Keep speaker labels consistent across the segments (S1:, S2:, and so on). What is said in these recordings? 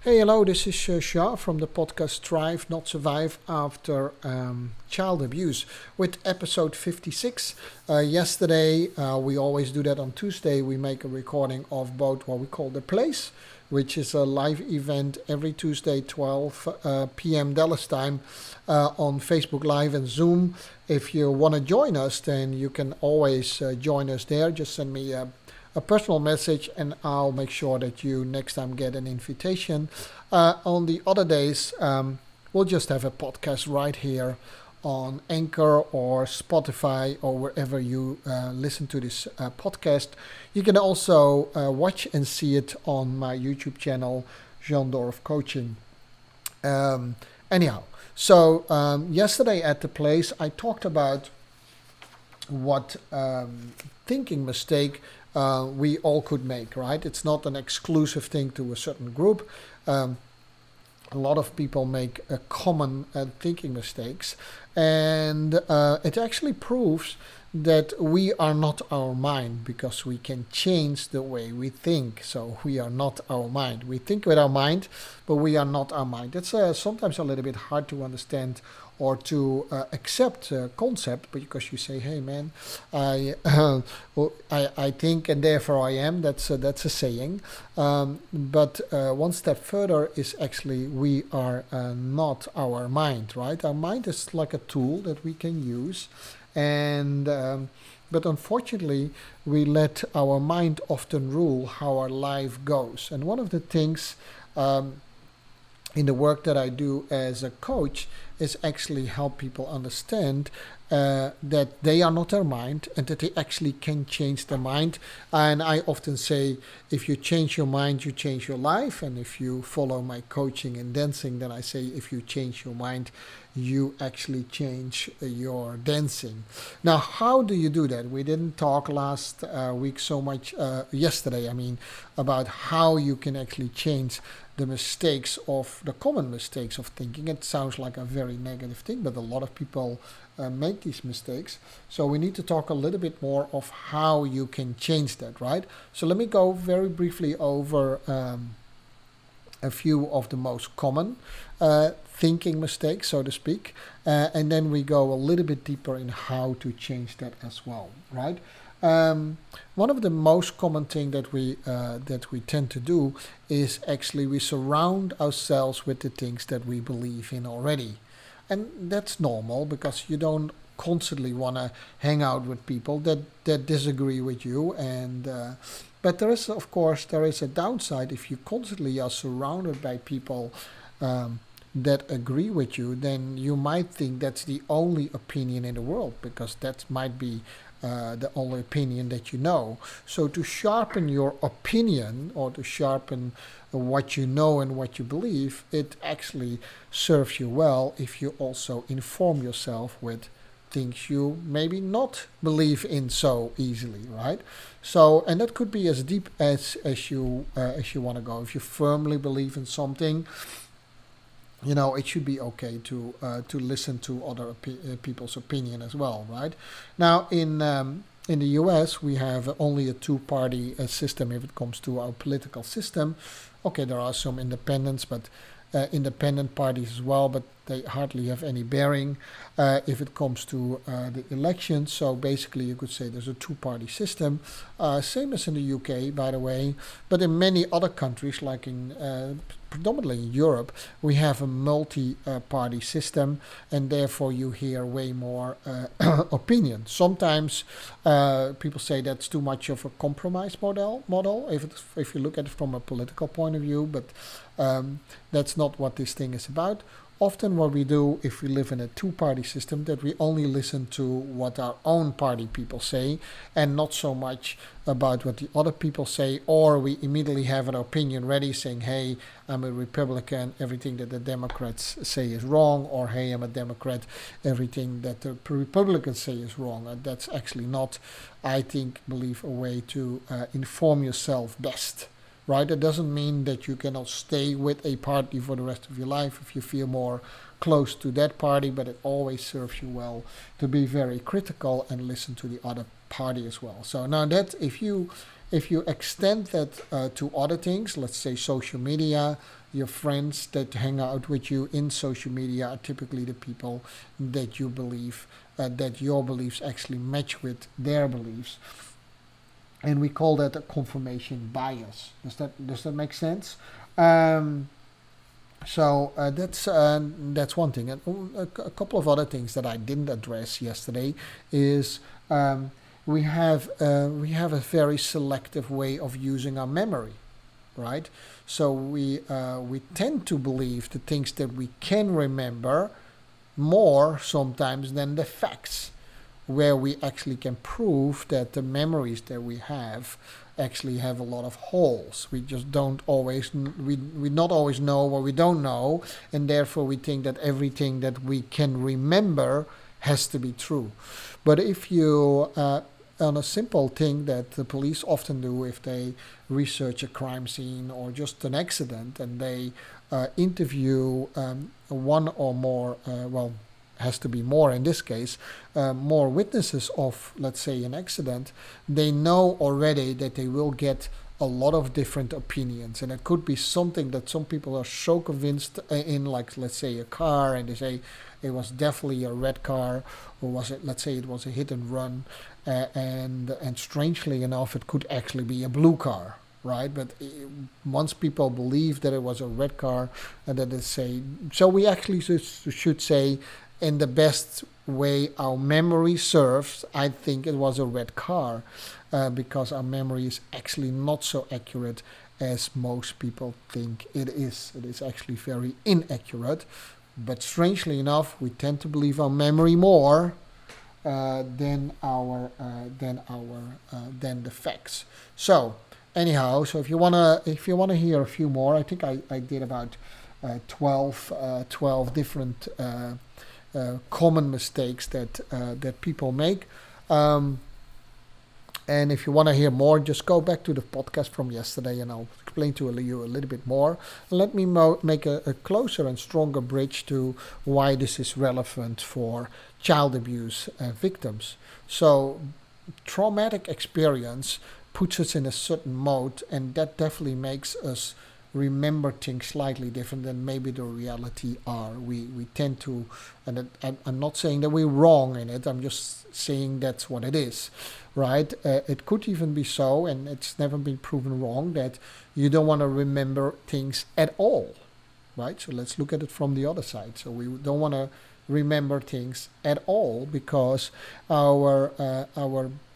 S1: Hey, hello, this is Shah from the podcast Thrive Not Survive After Child Abuse with episode 56. Yesterday, we always do that on Tuesday, we make a recording of both what we call The Place, which is a live event every Tuesday, 12 p.m. Dallas time on Facebook Live and Zoom. If you want to join us, then you can always join us there. Just send me a personal message and I'll make sure that you next time get an invitation. On the other days, we'll just have a podcast right here on Anchor or Spotify or wherever you listen to this podcast. You can also watch and see it on my YouTube channel, Jean Dorf Coaching. Anyhow, so yesterday at The Place, I talked about what thinking mistake we all could make, right? It's not an exclusive thing to a certain group. A lot of people make common thinking mistakes, and it actually proves that we are not our mind because we can change the way we think. So we are not our mind. We think with our mind, but we are not our mind. It's sometimes a little bit hard to understand or to accept concept, because you say, "Hey, man, I think and therefore I am." That's a saying. But one step further is actually we are not our mind, right? Our mind is like a tool that we can use, and but unfortunately, we let our mind often rule how our life goes. And one of the things in the work that I do as a coach is actually help people understand that they are not their mind and that they actually can change their mind. And I often say, if you change your mind, you change your life. And if you follow my coaching and dancing, then I say, if you change your mind, you actually change your dancing. Now, how do you do that? We didn't talk last week so much, yesterday, I mean, about how you can actually change the common mistakes of thinking. It sounds like a very negative thing, but a lot of people make these mistakes. So we need to talk a little bit more of how you can change that, right? So let me go very briefly over a few of the most common thinking mistakes, so to speak, and then we go a little bit deeper in how to change that as well, right? One of the most common thing that we tend to do is actually we surround ourselves with the things that we believe in already, and that's normal because you don't constantly want to hang out with people that disagree with you, and but there is a downside. If you constantly are surrounded by people that agree with you, then you might think that's the only opinion in the world, because that might be the only opinion that you know. So to sharpen your opinion, or to sharpen what you know and what you believe, it actually serves you well if you also inform yourself with things you maybe not believe in so easily, right? So, and that could be as deep as you want to go. If you firmly believe in something, it should be okay to listen to other people's opinion as well, right? Now, in the U.S., we have only a two-party system if it comes to our political system. Okay, there are some independents, but independent parties as well, but they hardly have any bearing if it comes to the elections. So basically, you could say there's a two-party system, same as in the UK, by the way. But in many other countries, like in predominantly in Europe, we have a multi-party system, and therefore you hear way more opinion. Sometimes people say that's too much of a compromise model if you look at it from a political point of view, but that's not what this thing is about. Often what we do, if we live in a two-party system, that we only listen to what our own party people say and not so much about what the other people say, or we immediately have an opinion ready saying, hey, I'm a Republican, everything that the Democrats say is wrong, or hey, I'm a Democrat, everything that the Republicans say is wrong. And that's actually not, I believe, a way to inform yourself best. Right? It doesn't mean that you cannot stay with a party for the rest of your life if you feel more close to that party, but it always serves you well to be very critical and listen to the other party as well. So now that if you if you extend that to other things, let's say social media, your friends that hang out with you in social media are typically the people that you believe that your beliefs actually match with their beliefs, and we call that a confirmation bias. Does that make sense? Um, that's one thing, and a couple of other things that I didn't address yesterday is we have a very selective way of using our memory, right? So we tend to believe the things that we can remember more sometimes than the facts, where we actually can prove that the memories that we have actually have a lot of holes. We just don't always we not always know what we don't know, and therefore we think that everything that we can remember has to be true. But if you on a simple thing that the police often do if they research a crime scene or just an accident, and they interview one or more, well, has to be more in this case, more witnesses of, let's say, an accident, they know already that they will get a lot of different opinions. And it could be something that some people are so convinced in, like, let's say, a car, and they say it was definitely a red car, or was it, let's say, it was a hit and run, and strangely enough, it could actually be a blue car. Right, but once people believe that it was a red car, and that they say, so we actually should say, in the best way our memory serves, I think it was a red car, because our memory is actually not so accurate as most people think it is. It is actually very inaccurate, but strangely enough, we tend to believe our memory more than the facts. So anyhow, so if you wanna hear a few more, I think I did about 12 different common mistakes that people make. And if you want to hear more, just go back to the podcast from yesterday, and I'll explain to you a little bit more. Let me make a closer and stronger bridge to why this is relevant for child abuse victims. So, traumatic experience puts us in a certain mode, and that definitely makes us remember things slightly different than maybe the reality are. We tend to, and I'm not saying that we're wrong in it, I'm just saying that's what it is, right? It could even be so, and it's never been proven wrong, that you don't want to remember things at all, right? So let's look at it from the other side. So we don't want to remember things at all because our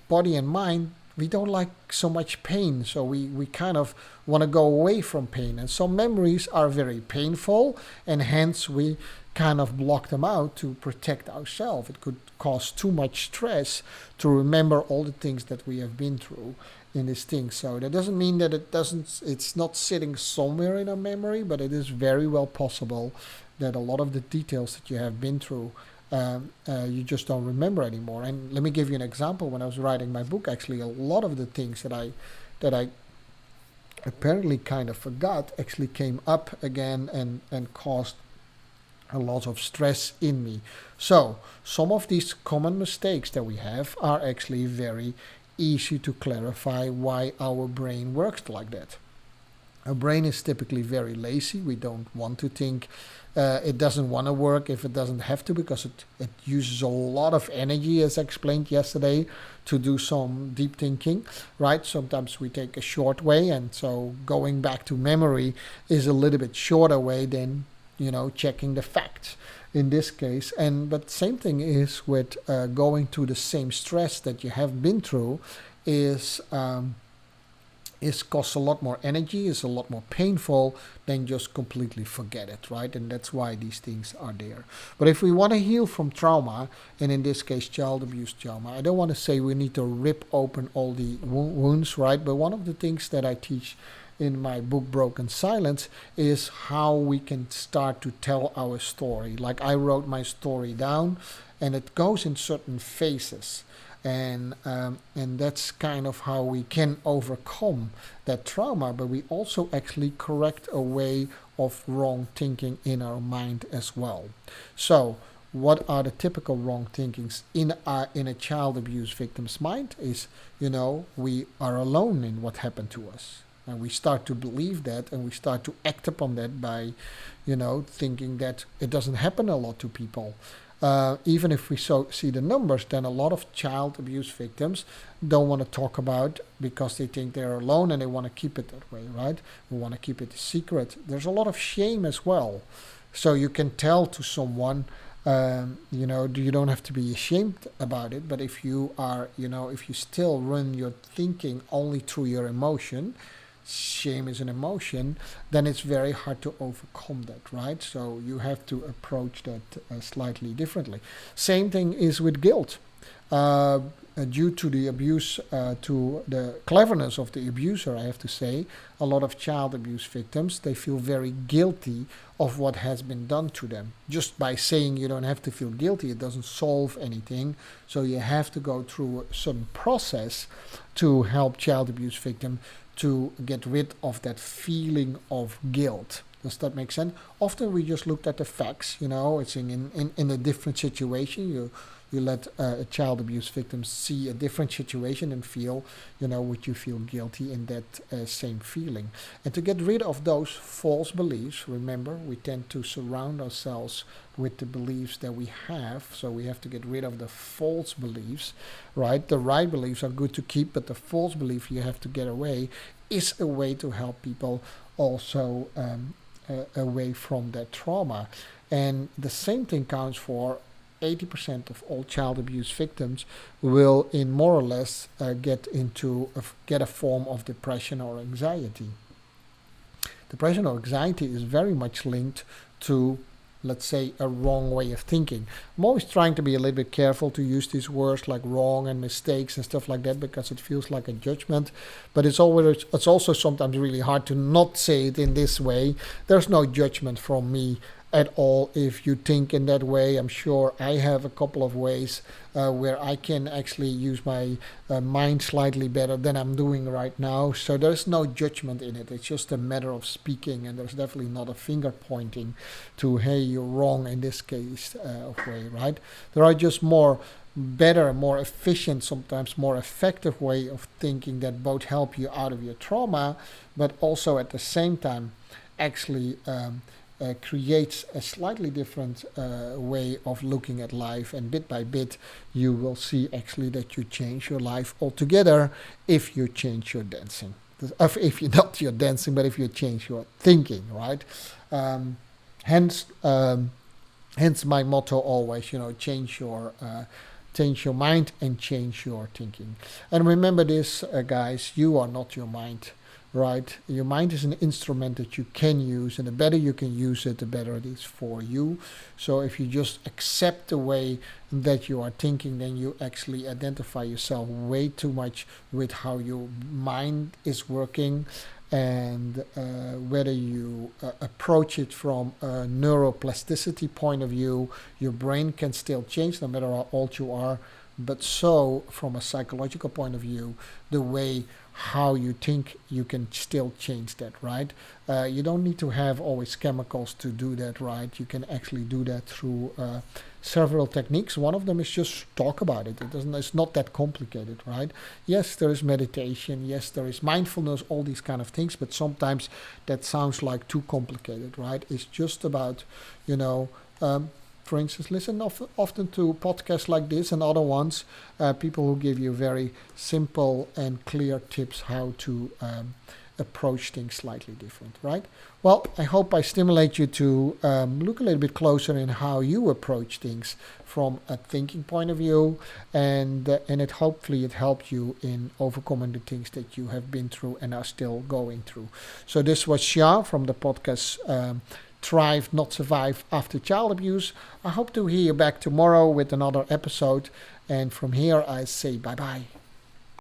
S1: body and mind, we don't like so much pain, so we kind of want to go away from pain. And some memories are very painful, and hence we kind of block them out to protect ourselves. It could cause too much stress to remember all the things that we have been through in this thing. So that doesn't mean that it's not sitting somewhere in our memory, but it is very well possible that a lot of the details that you have been through, you just don't remember anymore. And let me give you an example. When I was writing my book, actually, a lot of the things that I apparently kind of forgot actually came up again and caused a lot of stress in me. So some of these common mistakes that we have are actually very easy to clarify why our brain works like that. Our brain is typically very lazy. We don't want to think. It doesn't want to work if it doesn't have to, because it uses a lot of energy, as I explained yesterday, to do some deep thinking, right? Sometimes we take a short way, and so going back to memory is a little bit shorter way than, checking the facts in this case. But same thing is with going through the same stress that you have been through is costs a lot more energy, is a lot more painful than just completely forget it, right? And that's why these things are there. But if we want to heal from trauma, and in this case child abuse trauma, I don't want to say we need to rip open all the wounds, right? But one of the things that I teach in my book Broken Silence is how we can start to tell our story. Like, I wrote my story down, and it goes in certain phases. And that's kind of how we can overcome that trauma, but we also actually correct a way of wrong thinking in our mind as well. So what are the typical wrong thinkings in a child abuse victim's mind is, we are alone in what happened to us. And we start to believe that, and we start to act upon that by, thinking that it doesn't happen a lot to people. Even if we see the numbers, then a lot of child abuse victims don't want to talk about because they think they're alone and they want to keep it that way, right? They want to keep it a secret. There's a lot of shame as well. So you can tell to someone, you don't have to be ashamed about it. But if you are, if you still run your thinking only through your emotion, shame is an emotion, then it's very hard to overcome that, right? So you have to approach that slightly differently. Same thing is with guilt. Due to the abuse, to the cleverness of the abuser, I have to say, a lot of child abuse victims, they feel very guilty of what has been done to them. Just by saying you don't have to feel guilty, it doesn't solve anything. So you have to go through a certain process to help child abuse victim to get rid of that feeling of guilt. Does that make sense? Often we just looked at the facts, it's in a different situation. You let a child abuse victim see a different situation and feel, would you feel guilty in that same feeling? And to get rid of those false beliefs, remember, we tend to surround ourselves with the beliefs that we have. So we have to get rid of the false beliefs, right? The right beliefs are good to keep, but the false belief you have to get away is a way to help people also away from that trauma. And the same thing counts for 80% of all child abuse victims will, in more or less, get a form of depression or anxiety. Depression or anxiety is very much linked to, let's say, a wrong way of thinking. I'm always trying to be a little bit careful to use these words like wrong and mistakes and stuff like that because it feels like a judgment. But it's also sometimes really hard to not say it in this way. There's no judgment from me at all if you think in that way. I'm sure I have a couple of ways where I can actually use my mind slightly better than I'm doing right now. So there's no judgment in it. It's just a matter of speaking, and there's definitely not a finger pointing to, hey, you're wrong in this case of way, right? There are just better, more efficient, sometimes more effective way of thinking that both help you out of your trauma, but also at the same time actually creates a slightly different way of looking at life, and bit by bit you will see actually that you change your life altogether if you change your dancing. If you not your dancing, but if you change your thinking, right? Hence my motto always, change your mind and change your thinking. And remember this, guys, you are not your mind. Right? Your mind is an instrument that you can use, and the better you can use it, the better it is for you. So if you just accept the way that you are thinking, then you actually identify yourself way too much with how your mind is working, and whether you approach it from a neuroplasticity point of view, your brain can still change no matter how old you are. But so from a psychological point of view, the way how you think, you can still change that, right? You don't need to have always chemicals to do that, right? You can actually do that through several techniques. One of them is just talk about it. It's not that complicated, right? Yes, there is meditation. Yes, there is mindfulness, all these kind of things. But sometimes that sounds like too complicated, right? It's just about, for instance, listen often to podcasts like this and other ones, people who give you very simple and clear tips how to approach things slightly different, right? Well, I hope I stimulate you to look a little bit closer in how you approach things from a thinking point of view, and hopefully it helped you in overcoming the things that you have been through and are still going through. So this was Shia from the podcast Thrive, Not Survive After Child Abuse. I hope to hear you back tomorrow with another episode. And from here, I say bye-bye.